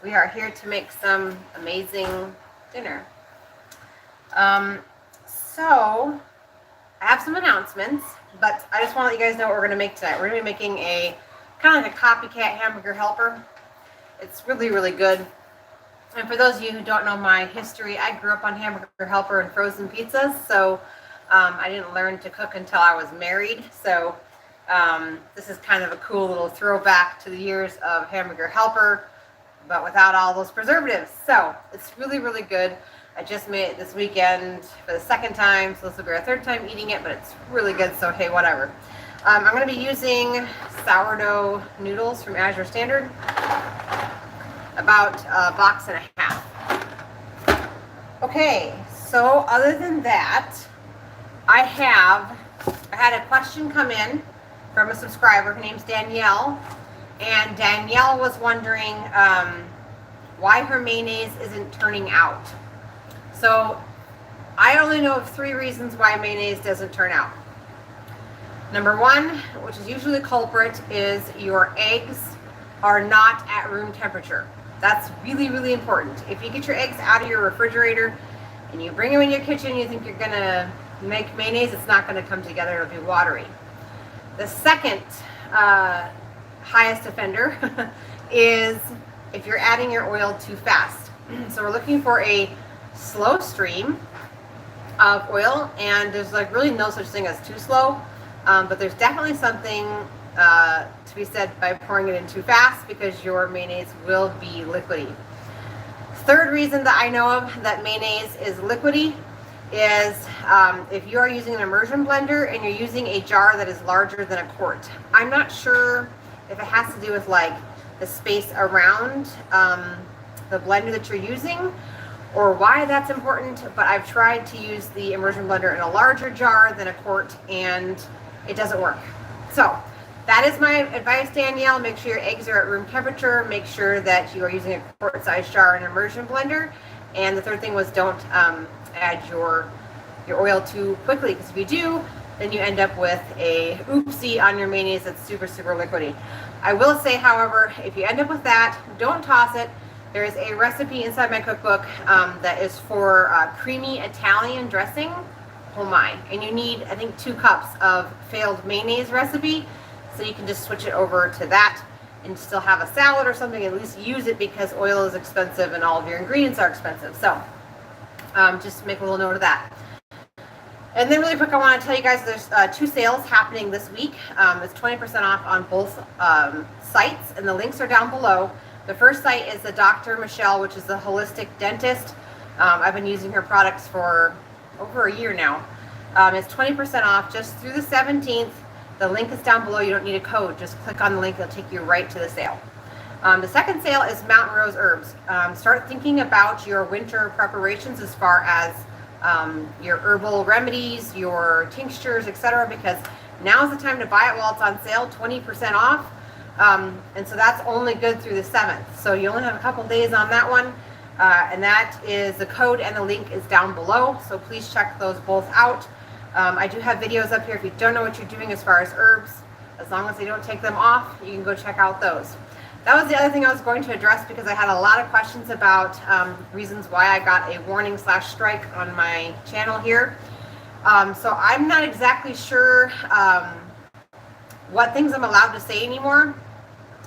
We are here to make some amazing dinner. So I have some announcements, but I just want to let you guys know what we're going to make tonight. We're going to be making a kind of like a copycat hamburger helper. It's really, really good. And for those of you who don't know my history, I grew up on hamburger helper and frozen pizzas. So I didn't learn to cook until I was married. So this is kind of a cool little throwback to the years of hamburger helper, but without all those preservatives. So it's really, really good. I just made it this weekend for the second time, so this will be our third time eating it, but it's really good, so hey, whatever. I'm going to be using sourdough noodles from Azure Standard, about a box and a half. Okay, so other than that, I had a question come in from a subscriber. Her name's Danielle, and Danielle was wondering why her mayonnaise isn't turning out. So I only know of 3 reasons why mayonnaise doesn't turn out. Number 1, which is usually the culprit, is your eggs are not at room temperature. That's really, really important. If you get your eggs out of your refrigerator and you bring them in your kitchen, you think you're gonna make mayonnaise, it's not gonna come together, it'll be watery. The second highest offender is if you're adding your oil too fast. So we're looking for a slow stream of oil, and there's like really no such thing as too slow, but there's definitely something to be said by pouring it in too fast, because your mayonnaise will be liquidy. Third reason that I know of that mayonnaise is liquidy is if you are using an immersion blender and you're using a jar that is larger than a quart. I'm not sure if it has to do with like the space around the blender that you're using, or why that's important, but I've tried to use the immersion blender in a larger jar than a quart, and it doesn't work. So that is my advice, Danielle. Make sure your eggs are at room temperature. Make sure that you are using a quart-sized jar in an immersion blender. And the third thing was don't add your oil too quickly, because if you do, then you end up with a oopsie on your mayonnaise that's super, super liquidy. I will say, however, if you end up with that, don't toss it. There is a recipe inside my cookbook that is for creamy Italian dressing. Oh my. And you need, I think, 2 cups of failed mayonnaise recipe. So you can just switch it over to that and still have a salad or something. At least use it, because oil is expensive and all of your ingredients are expensive. So just make a little note of that. And then really quick, I want to tell you guys there's 2 sales happening this week. It's 20% off on both sites, and the links are down below. The first site is the Dr. Michelle, which is the holistic dentist. I've been using her products for over a year now. It's 20% off just through the 17th. The link is down below. You don't need a code. Just click on the link. It'll take you right to the sale. The second sale is Mountain Rose Herbs. Start thinking about your winter preparations as far as your herbal remedies, your tinctures, etc., because now's the time to buy it while it's on sale, 20% off. And so that's only good through the 7th. So you only have a couple days on that one. And that is the code, and the link is down below. So please check those both out. I do have videos up here if you don't know what you're doing as far as herbs. As long as they don't take them off, you can go check out those. That was the other thing I was going to address, because I had a lot of questions about reasons why I got a warning/strike on my channel here. So I'm not exactly sure what things I'm allowed to say anymore.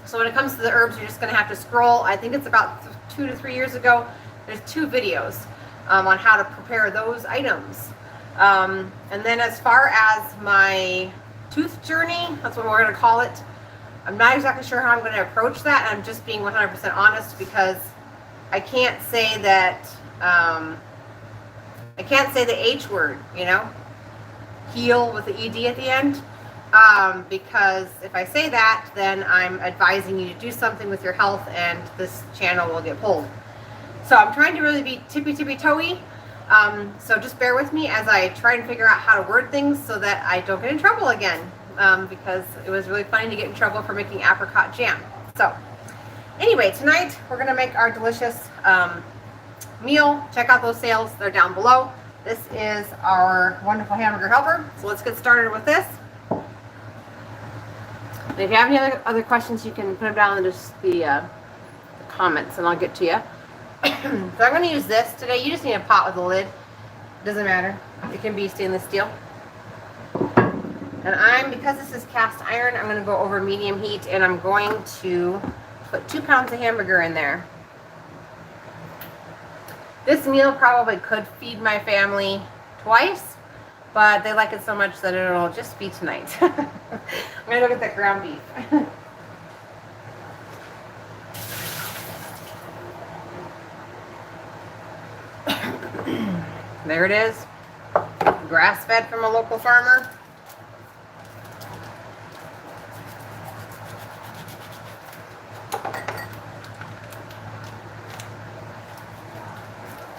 So when it comes to the herbs, you're just going to have to scroll. I think it's about 2 to 3 years ago. There's 2 videos on how to prepare those items. And then as far as my tooth journey, that's what we're going to call it. I'm not exactly sure how I'm going to approach that. I'm just being 100% honest, because I can't say that, I can't say the H word, you know, heal with the ED at the end. Because if I say that, then I'm advising you to do something with your health, and this channel will get pulled. So I'm trying to really be tippy-toey. So just bear with me as I try and figure out how to word things so that I don't get in trouble again, because it was really funny to get in trouble for making apricot jam. So anyway, tonight we're going to make our delicious meal. Check out those sales. They're down below. This is our wonderful hamburger helper. So let's get started with this. And if you have any other questions, you can put them down in just the comments and I'll get to you. So I'm going to use this today. You just need a pot with a lid. Doesn't matter. It can be stainless steel. And because this is cast iron, I'm going to go over medium heat, and I'm going to put 2 pounds of hamburger in there. This meal probably could feed my family twice, but they like it so much that it'll just be tonight. I'm going to go get that ground beef. There it is. Grass-fed from a local farmer.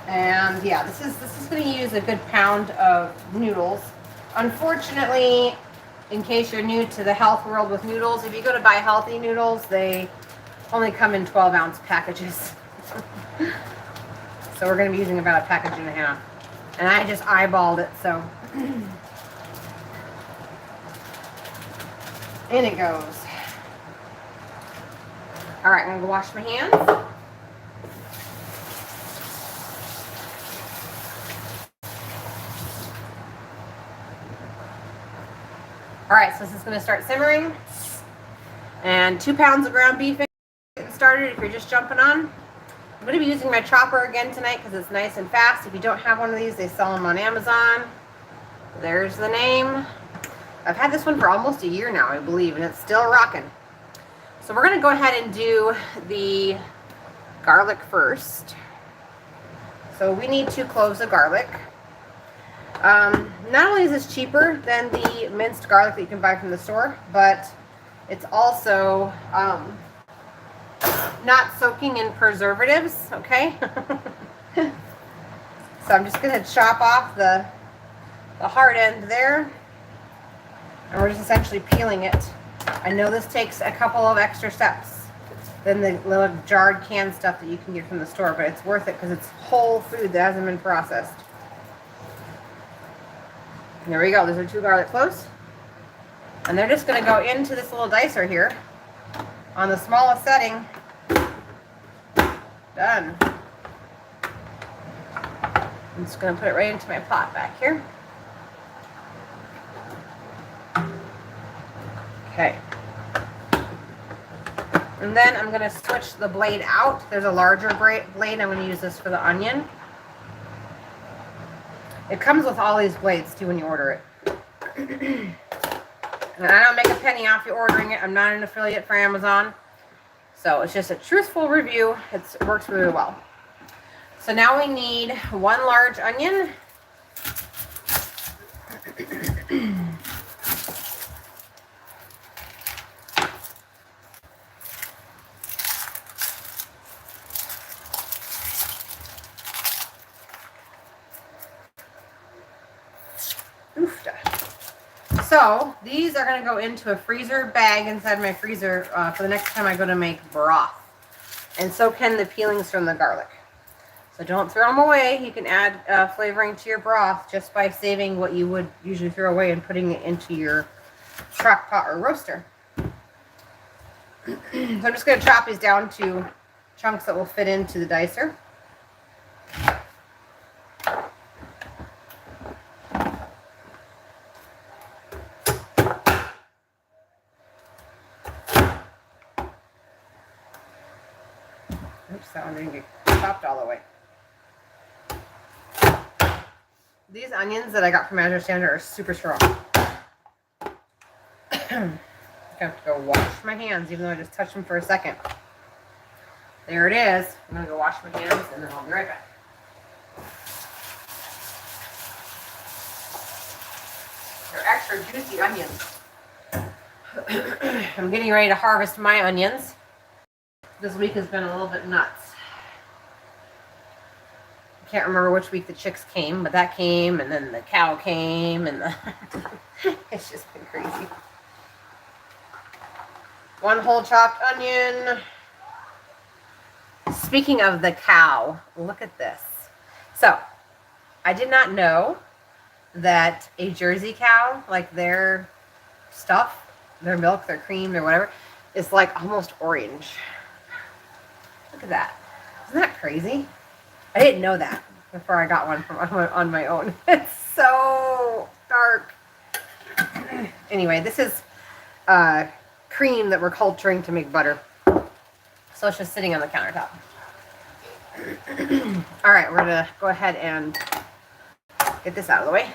And yeah, this is going to use a good pound of noodles. Unfortunately, in case you're new to the health world with noodles, if you go to buy healthy noodles, they only come in 12-ounce packages. So we're going to be using about a package and a half. And I just eyeballed it, so. In it goes. All right, I'm going to go wash my hands. All right, so this is going to start simmering. And 2 pounds of ground beef getting started if you're just jumping on. I'm going to be using my chopper again tonight because it's nice and fast. If you don't have one of these, they sell them on Amazon. There's the name. I've had this one for almost a year now, I believe, and it's still rocking. So we're going to go ahead and do the garlic first. So we need 2 cloves of garlic. Not only is this cheaper than the minced garlic that you can buy from the store, but it's also not soaking in preservatives, okay? So I'm just going to chop off the hard end there, and we're just essentially peeling it. I know this takes a couple of extra steps than the little jarred canned stuff that you can get from the store, but it's worth it because it's whole food that hasn't been processed. There we go. Those are 2 garlic cloves. And they're just going to go into this little dicer here on the smallest setting. Done. I'm just going to put it right into my pot back here. Okay. And then I'm going to switch the blade out. There's a larger blade. I'm going to use this for the onion. It comes with all these blades too when you order it. And I don't make a penny off you ordering it. I'm not an affiliate for Amazon. So it's just a truthful review. It works really well. So now we need 1 large onion. So these are going to go into a freezer bag inside my freezer for the next time I go to make broth. And so can the peelings from the garlic. So don't throw them away. You can add flavoring to your broth just by saving what you would usually throw away and putting it into your crock pot or roaster. So I'm just going to chop these down to chunks that will fit into the dicer. Oops, that one didn't get chopped all the way. These onions that I got from Azure Standard are super strong. I have to go wash my hands, even though I just touched them for a second. There it is. I'm going to go wash my hands, and then I'll be right back. They're extra juicy onions. I'm getting ready to harvest my onions. This week has been a little bit nuts. I can't remember which week the chicks came, but that came, and then the cow came, and it's just been crazy. 1 whole chopped onion. Speaking of the cow, look at this. So, I did not know that a Jersey cow, like their stuff, their milk, their cream, their whatever, is like almost orange. Look Look at that. Isn't that crazy? I didn't know that before I got one from on my own. It's so dark. Anyway, this is cream that we're culturing to make butter. So it's just sitting on the countertop. All right, we're gonna go ahead and get this out of the way.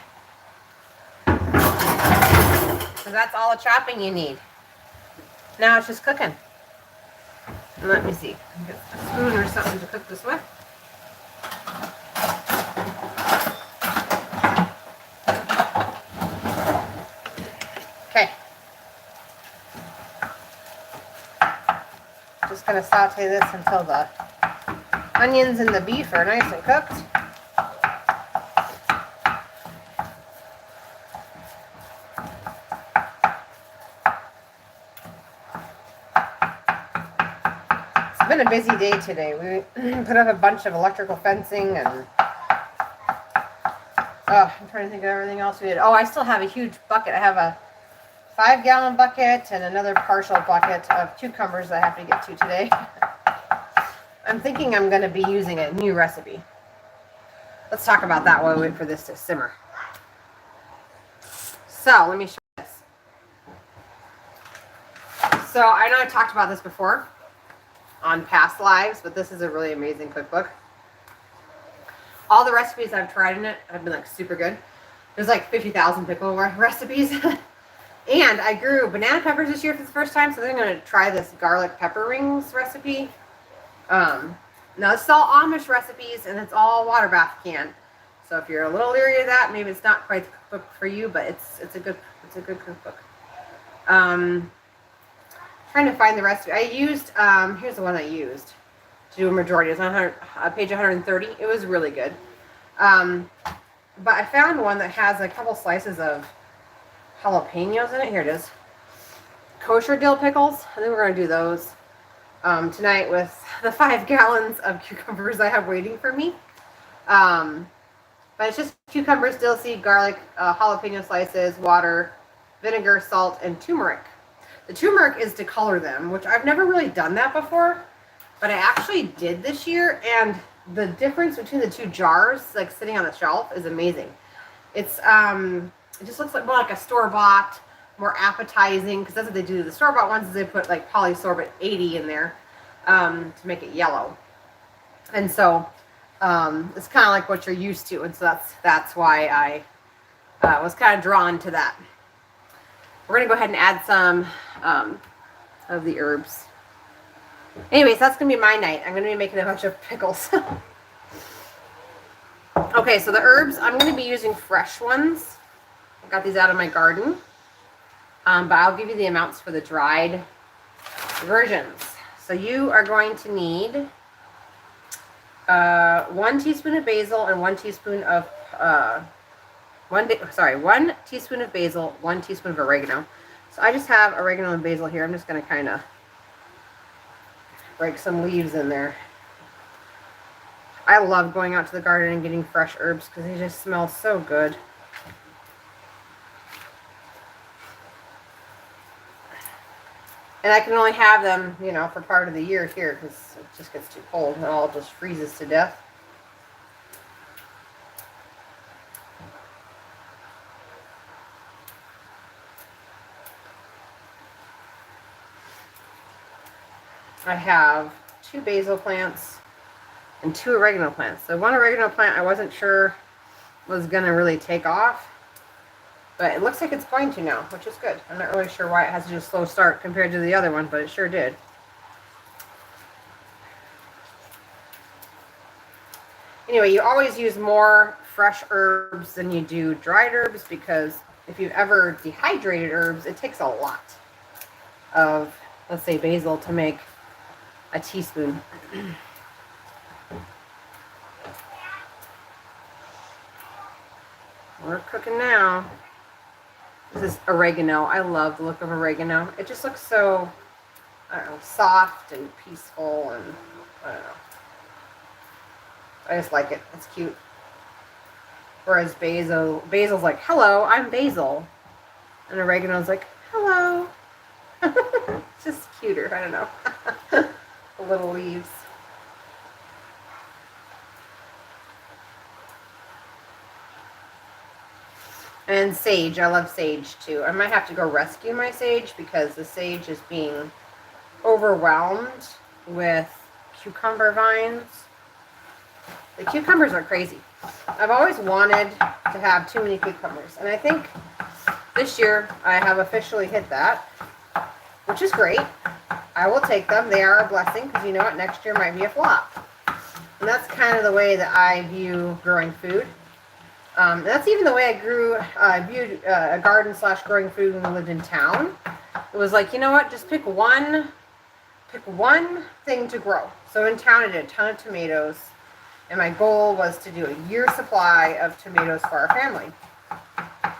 So that's all the chopping you need. Now it's just cooking. And let me see. Get a spoon or something to cook this with. Okay. Just gonna saute this until the onions and the beef are nice and cooked. It's been a busy day today. We put up a bunch of electrical fencing and I'm trying to think of everything else we did. Oh, I still have a huge bucket. I have a 5-gallon bucket and another partial bucket of cucumbers that I have to get to today. I'm thinking I'm going to be using a new recipe. Let's talk about that while we wait for this to simmer. So, let me show you this. So, I know I talked about this before on past lives, but this is a really amazing cookbook. All the recipes I've tried in it have been like super good. There's like 50,000 pickle recipes. And I grew banana peppers this year for the first time, so I'm going to try this garlic pepper rings recipe. Now this is all Amish recipes, and it's all water bath canned. So if you're a little leery of that, maybe it's not quite the cookbook for you, but it's a good cookbook. Trying to find the recipe. I used here's the one I used to do a majority. It's on page 130. It was really good. But I found one that has a couple slices of jalapenos in it. Here it is. Kosher dill pickles. I think we're going to do those tonight with the 5 gallons of cucumbers I have waiting for me. But it's just cucumbers, dill seed, garlic, jalapeno slices, water, vinegar, salt, and turmeric. The turmeric is to color them, which I've never really done that before, but I actually did this year, and the difference between the two jars, like sitting on the shelf, is amazing. It's it just looks like more like a store-bought, more appetizing, because that's what they do. The store-bought ones is they put like polysorbate 80 in there to make it yellow, and so it's kind of like what you're used to, and so that's why I was kind of drawn to that. We're gonna go ahead and add some of the herbs. Anyways, that's gonna be my night. I'm gonna be making a bunch of pickles. Okay, so the herbs, I'm gonna be using fresh ones. I got these out of my garden. But I'll give you the amounts for the dried versions. So you are going to need 1 teaspoon of basil and 1 teaspoon of 1 teaspoon of basil, 1 teaspoon of oregano. So I just have oregano and basil here. I'm just going to kind of break some leaves in there. I love going out to the garden and getting fresh herbs because they just smell so good. And I can only have them, you know, for part of the year here because it just gets too cold and it all just freezes to death. I have 2 basil plants and 2 oregano plants. So 1 oregano plant I wasn't sure was going to really take off. But it looks like it's going to now, which is good. I'm not really sure why it has such a slow start compared to the other one, but it sure did. Anyway, you always use more fresh herbs than you do dried herbs because if you've ever dehydrated herbs, it takes a lot of, let's say, basil to make a teaspoon. We're cooking now. This is oregano. I love the look of oregano. It just looks so, I don't know, soft and peaceful, and I don't know. I just like it. It's cute. Whereas basil's like, hello, I'm basil. And oregano's like, hello. It's just cuter. I don't know. The little leaves. And sage. I love sage too. I might have to go rescue my sage because the sage is being overwhelmed with cucumber vines. The cucumbers are crazy. I've always wanted to have too many cucumbers, and I think this year I have officially hit that, which is great. I will take them. They are a blessing because you know what? Next year might be a flop. And that's kind of the way that I view growing food. That's even the way I viewed a garden / growing food when we lived in town. It was like, you know what? Just pick one thing to grow. So in town I did a ton of tomatoes. And my goal was to do a year's supply of tomatoes for our family.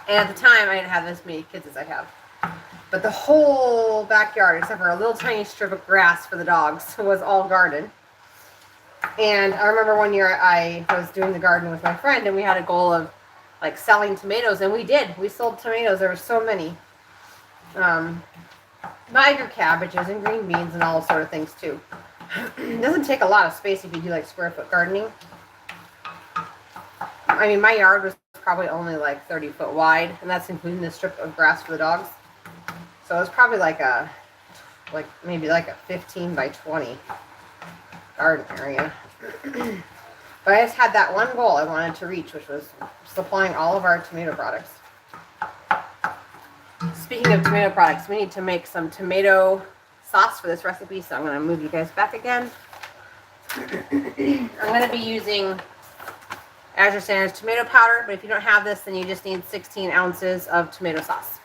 And at the time, I didn't have as many kids as I have. But the whole backyard, except for a little tiny strip of grass for the dogs, was all garden. And I remember one year I was doing the garden with my friend, and we had a goal of like selling tomatoes, and we did. We sold tomatoes. There were so many. Niger cabbages and green beans and all sort of things too. It doesn't take a lot of space if you do like square foot gardening. I mean, my yard was probably only like 30 foot wide, and that's including the strip of grass for the dogs. So it was probably maybe like a 15 by 20 garden area. But I just had that one goal I wanted to reach, which was supplying all of our tomato products. Speaking of tomato products, we need to make some tomato sauce for this recipe, so I'm going to move you guys back again. I'm going to be using Azure Standard tomato powder, but if you don't have this, then you just need 16 ounces of tomato sauce.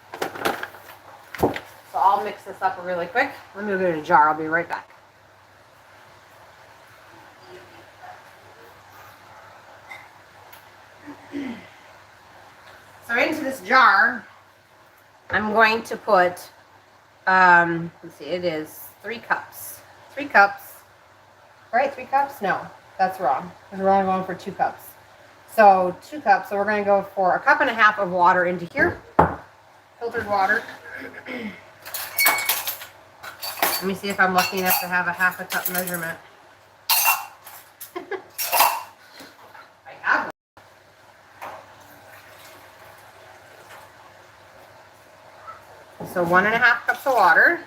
So I'll mix this up really quick. Let me go get a jar. I'll be right back. So into this jar, I'm going to put let's see, it is 3 cups. 3 cups. Right? 3 cups? No, that's wrong. We're only going for 2 cups. So 2 cups. So we're going to go for 1.5 cups of water into here. Filtered water. Let me see if I'm lucky enough to have a 1/2 cup measurement. I have one. So 1.5 cups of water.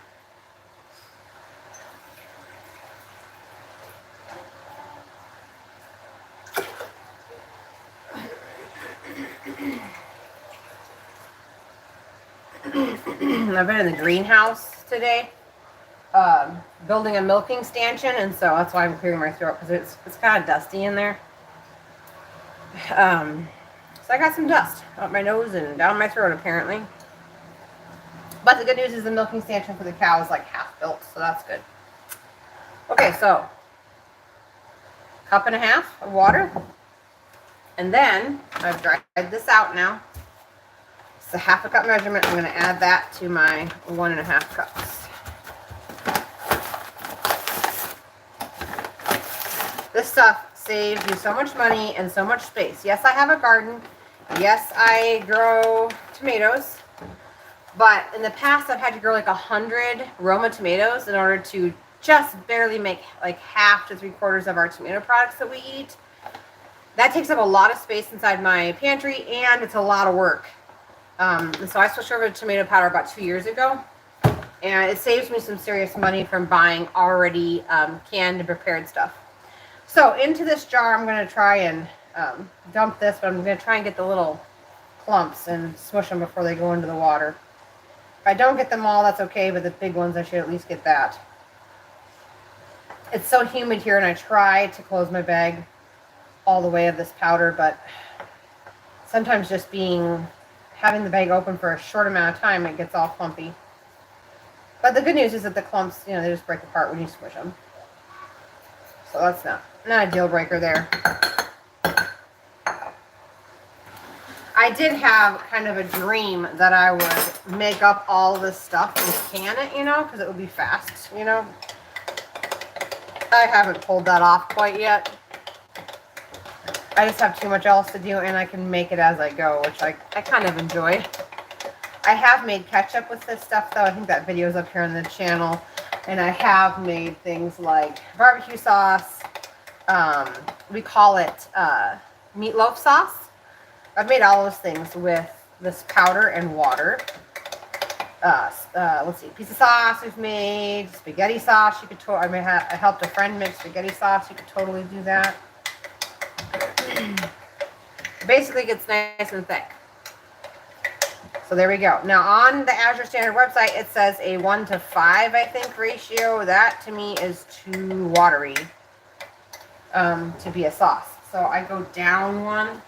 I've been in the greenhouse today, building a milking stanchion, and so that's why I'm clearing my throat, because it's kind of dusty in there. So I got some dust up my nose and down my throat apparently. But the good news is the milking stanchion for the cow is like half built, so that's good. Okay, so 1.5 cups of water. And then I've dried this out now. It's a 1/2 cup measurement. I'm going to add that to my 1.5 cups. This stuff saves you so much money and so much space. Yes, I have a garden. Yes, I grow tomatoes. But in the past, I've had to grow like 100 Roma tomatoes in order to just barely make like 1/2 to 3/4 of our tomato products that we eat. That takes up a lot of space inside my pantry, and it's a lot of work. And so I switched over to tomato powder about 2 years ago, and it saves me some serious money from buying already canned and prepared stuff. So into this jar, I'm going to try and dump this, but I'm going to try and get the little clumps and smush them before they go into the water. If I don't get them all, that's okay, but the big ones, I should at least get that. It's so humid here, and I try to close my bag all the way of this powder, but sometimes just having the bag open for a short amount of time, it gets all clumpy. But the good news is that the clumps, they just break apart when you squish them. So that's not a deal breaker there. I did have kind of a dream that I would make up all this stuff and can it, because it would be fast, I haven't pulled that off quite yet. I just have too much else to do, and I can make it as I go, which I kind of enjoy. I have made ketchup with this stuff, though. I think that video is up here on the channel. And I have made things like barbecue sauce. We call it meatloaf sauce. I've made all those things with this powder and water. Let's see, piece of sauce we've made, spaghetti sauce. You could totally, I helped a friend make spaghetti sauce. You could totally do that. Basically, it gets nice and thick. So there we go. Now on the Azure Standard website, it says a 1 to 5, I think, ratio. That to me is too watery to be a sauce. So I go down one.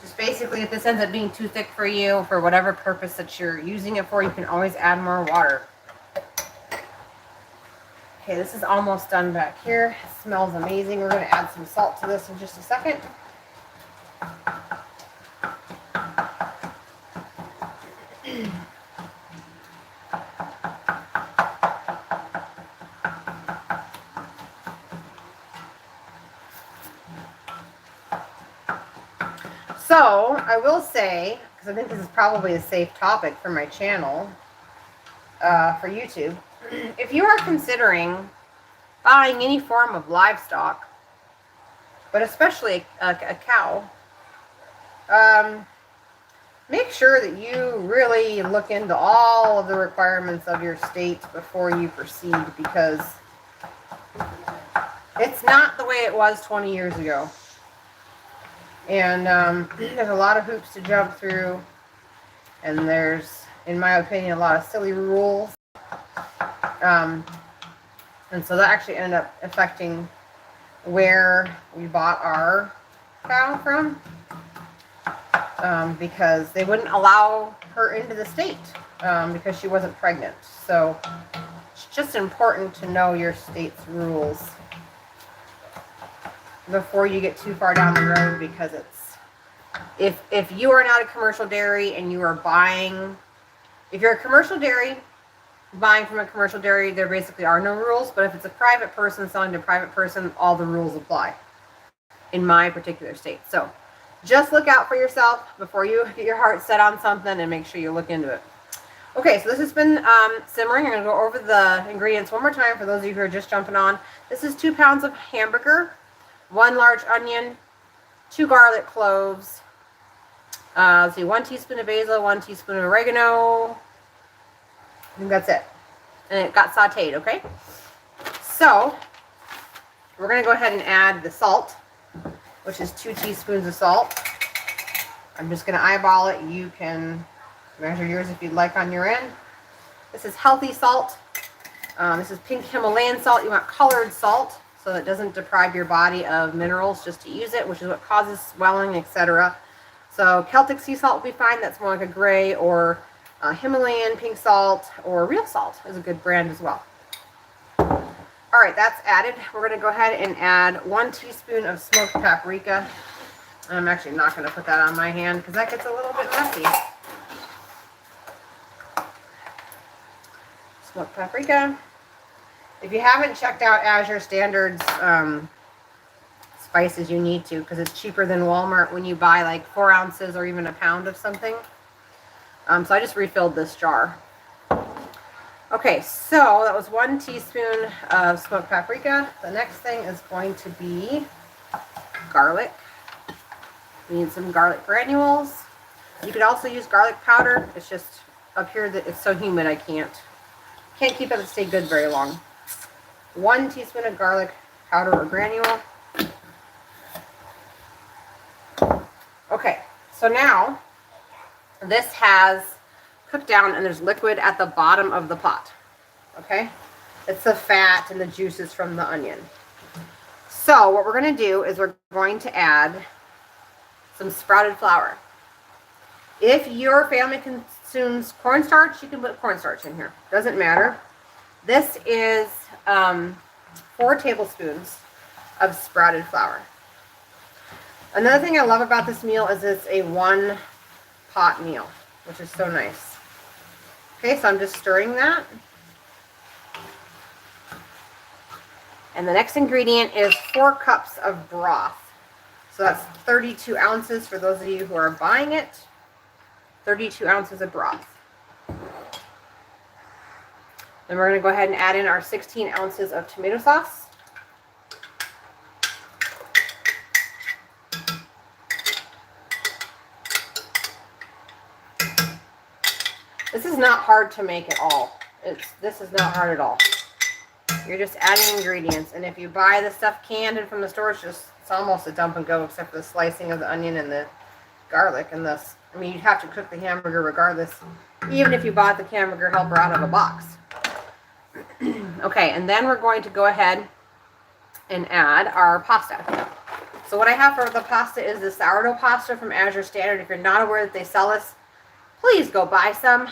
Just basically, if this ends up being too thick for you, for whatever purpose that you're using it for, you can always add more water. Okay, this is almost done back here. It smells amazing. We're going to add some salt to this in just a second. So, I will say, because I think this is probably a safe topic for my channel, for YouTube, if you are considering buying any form of livestock, but especially a cow, make sure that you really look into all of the requirements of your state before you proceed, because it's not the way it was 20 years ago. And there's a lot of hoops to jump through, and there's, in my opinion, a lot of silly rules. And so that actually ended up affecting where we bought our cow from, because they wouldn't allow her into the state because she wasn't pregnant. So it's just important to know your state's rules before you get too far down the road, because it's, if you are not a commercial dairy and you are buying, if you're a commercial dairy buying from a commercial dairy, there basically are no rules. But if it's a private person selling to a private person, all the rules apply in my particular state. So just look out for yourself before you get your heart set on something, and make sure you look into it. Okay, so this has been simmering. I'm going to go over the ingredients one more time for those of you who are just jumping on. This is 2 pounds of hamburger, 1 large onion, 2 garlic cloves, let's see, 1 teaspoon of basil, 1 teaspoon of oregano. I think that's it. And it got sauteed, okay? So, we're going to go ahead and add the salt, which is 2 teaspoons of salt. I'm just going to eyeball it. You can measure yours if you'd like on your end. This is healthy salt. This is pink Himalayan salt. You want colored salt, so that it doesn't deprive your body of minerals just to use it, which is what causes swelling, etc. So Celtic sea salt will be fine. That's more like a gray, or Himalayan pink salt, or real salt is a good brand as well. All right, that's added. We're going to go ahead and add 1 teaspoon of smoked paprika. I'm actually not going to put that on my hand because that gets a little bit messy. Smoked paprika. If you haven't checked out Azure Standard's spices, you need to, because it's cheaper than Walmart when you buy like 4 ounces or even a pound of something. So I just refilled this jar. Okay, so that was 1 teaspoon of smoked paprika. The next thing is going to be garlic. We need some garlic granules. You could also use garlic powder. It's just up here that it's so humid I can't keep it to stay good very long. 1 teaspoon of garlic powder or granule. Okay, so now this has cooked down and there's liquid at the bottom of the pot. Okay, it's the fat and the juices from the onion. So what we're going to do is we're going to add some sprouted flour. If your family consumes cornstarch, you can put cornstarch in here. Doesn't matter. This is 4 tablespoons of sprouted flour. Another thing I love about this meal is it's a 1 pot meal, which is so nice. Okay, so I'm just stirring that. And the next ingredient is 4 cups of broth. So that's 32 ounces for those of you who are buying it. 32 ounces of broth. Then we're going to go ahead and add in our 16 ounces of tomato sauce. This is not hard to make at all. This is not hard at all. You're just adding ingredients, and if you buy the stuff canned and from the store, it's almost a dump and go, except for the slicing of the onion and the garlic and this. I mean, you'd have to cook the hamburger regardless, even if you bought the hamburger helper out of a box. Okay, and then we're going to go ahead and add our pasta. So what I have for the pasta is the sourdough pasta from Azure Standard. If you're not aware that they sell this, please go buy some.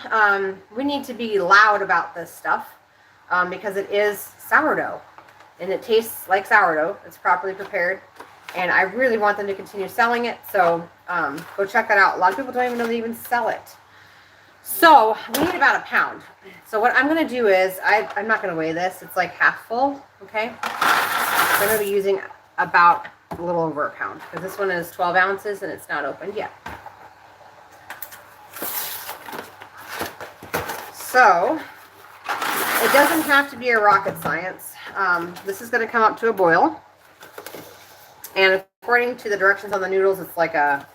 We need to be loud about this stuff because it is sourdough and it tastes like sourdough. It's properly prepared, and I really want them to continue selling it. So go check that out. A lot of people don't even know they even sell it. So we need about a pound. So what I'm going to do is, I'm not going to weigh this. It's like half full, okay? So I'm going to be using about a little over a pound because this one is 12 ounces and it's not opened yet. So it doesn't have to be a rocket science. This is going to come up to a boil. And according to the directions on the noodles, it's like a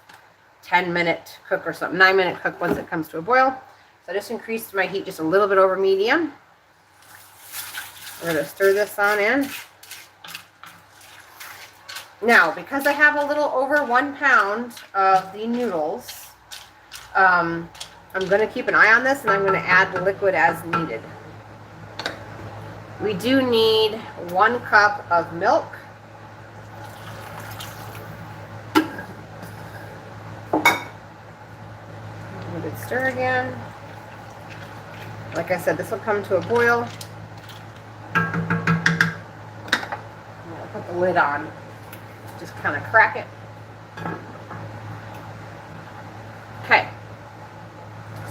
10-minute cook or something, 9-minute cook once it comes to a boil. So I just increased my heat just a little bit over medium. We're going to stir this on in. Now, because I have a little over 1 pound of the noodles, I'm going to keep an eye on this, and I'm going to add the liquid as needed. We do need 1 cup of milk. Stir again. Like I said, this will come to a boil. I'll put the lid on. Just kind of crack it. Okay.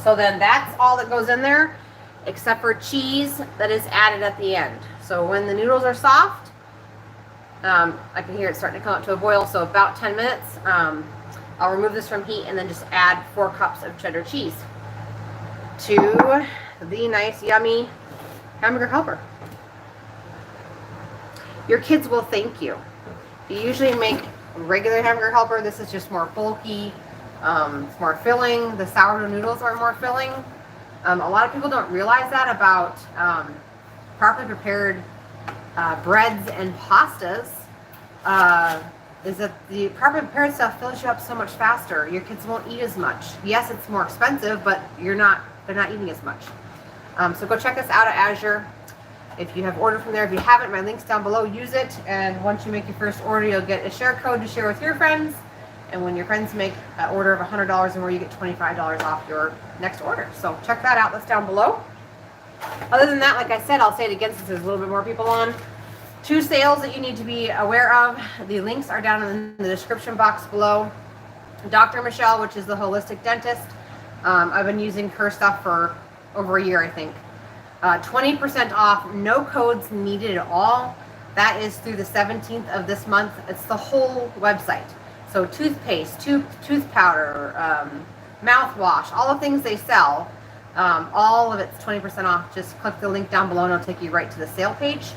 So then that's all that goes in there, except for cheese that is added at the end. So when the noodles are soft, I can hear it starting to come up to a boil, so about 10 minutes. I'll remove this from heat and then just add 4 cups of cheddar cheese to the nice, yummy hamburger helper. Your kids will thank you. You usually make regular hamburger helper. This is just more bulky. It's more filling. The sourdough noodles are more filling. A lot of people don't realize that about properly prepared breads and pastas. Is that the properly prepared stuff fills you up so much faster. Your kids won't eat as much. Yes, it's more expensive, but they're not eating as much. So go check us out at Azure. If you have ordered from there, if you haven't, my link's down below. Use it, and once you make your first order, you'll get a share code to share with your friends. And when your friends make an order of $100 or more, you get $25 off your next order. So check that out. That's down below. Other than that, like I said, I'll say it again since there's a little bit more people on. 2 sales that you need to be aware of. The links are down in the description box below. Dr. Michelle, which is the holistic dentist. I've been using her stuff for over a year, I think. 20% off, no codes needed at all. That is through the 17th of this month. It's the whole website. So toothpaste, tooth powder, mouthwash, all the things they sell, all of it's 20% off. Just click the link down below and it'll take you right to the sale page.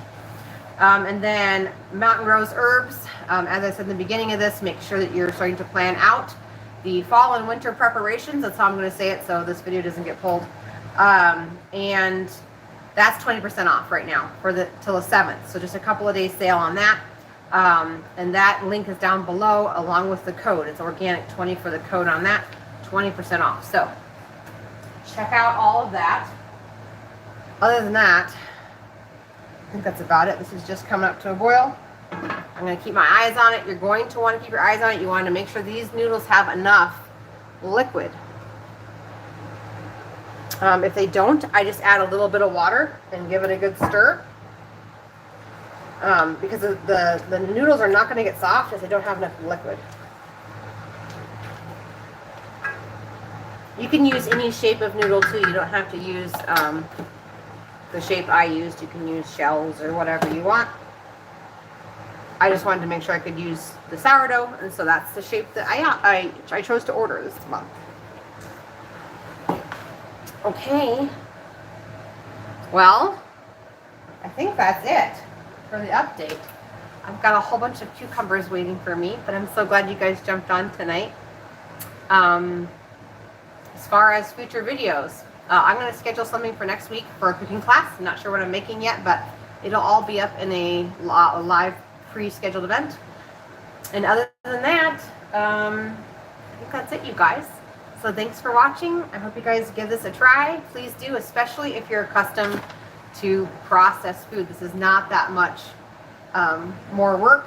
And then Mountain Rose Herbs, as I said in the beginning of this, make sure that you're starting to plan out the fall and winter preparations. That's how I'm going to say it so this video doesn't get pulled. And that's 20% off right now for till the 7th. So just a couple of days sale on that. And that link is down below along with the code. It's organic 20 for the code on that, 20% off. So check out all of that. Other than that, I think that's about it. This is just coming up to a boil. I'm going to keep my eyes on it. You're going to want to keep your eyes on it. You want to make sure these noodles have enough liquid. If they don't, I just add a little bit of water and give it a good stir. Because the noodles are not going to get soft if they don't have enough liquid. You can use any shape of noodle too. You don't have to use the shape I used. You can use shells or whatever you want. I just wanted to make sure I could use the sourdough, and so that's the shape that I chose to order this month. Okay. Well, I think that's it for the update. I've got a whole bunch of cucumbers waiting for me, but I'm so glad you guys jumped on tonight. As far as future videos, I'm going to schedule something for next week for a cooking class. I'm not sure what I'm making yet, but it'll all be up in a live pre-scheduled event. And other than that, I think that's it, you guys. So thanks for watching. I hope you guys give this a try. Please do, especially if you're accustomed to processed food. This is not that much more work.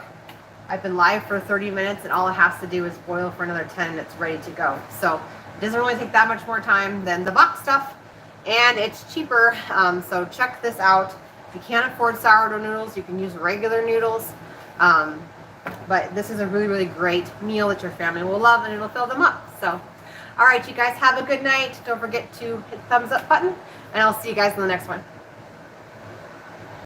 I've been live for 30 minutes and all it has to do is boil for another 10 and it's ready to go. So it doesn't really take that much more time than the box stuff, and it's cheaper. So check this out. If you can't afford sourdough noodles, you can use regular noodles. But this is a really, really great meal that your family will love, and it'll fill them up. So, all right, you guys have a good night. Don't forget to hit the thumbs up button, and I'll see you guys in the next one.